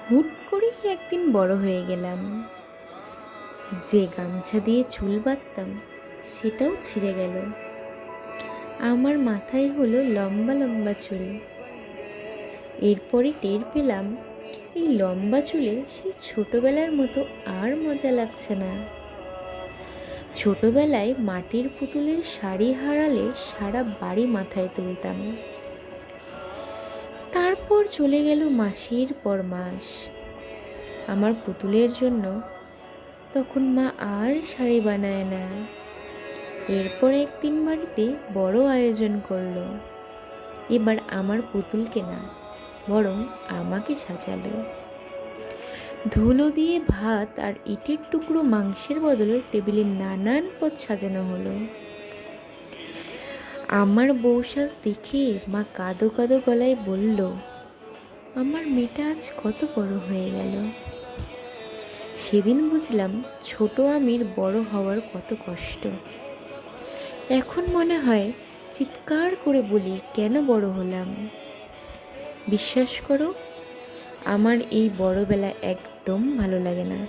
হুট করেই একদিন বড় হয়ে গেলাম। যে গামছা দিয়ে চুল বাঁধতাম সেটাও ছিঁড়ে গেল। আমার মাথায় হলো লম্বা লম্বা চুল। এরপরে টের পেলাম এই লম্বা চুলে সেই ছোটবেলার মতো আর মজা লাগছে না। ছোটবেলায় মাটির পুতুলের শাড়ি হারালে সারা বাড়ি মাথায় তুলতাম। তারপর চলে গেল মাসের পর মাস। আমার পুতুলের জন্য তখন মা আর শাড়ি বানায় না। এরপর একদিন বাড়িতে বড় আয়োজন করলো। এবার আমার পুতুলকে না, বরং আমাকে সাজালো। ধুলো দিয়ে ভাত আর ইটের টুকরো মাংসের বদলে টেবিলে নানান পদ সাজানো হলো। আমার বউসাজ দেখে মা কাঁদো কাঁদো গলায় বলল, আমার মেয়েটা আজ কত বড় হয়ে গেল। সেদিন বুঝলাম ছোট আমির বড় হওয়ার কত কষ্ট। এখন মনে হয় চিৎকার করে বলি, কেন বড় হলাম। বিশ্বাস করো, আমার এই বড়বেলা একদম ভালো লাগে না।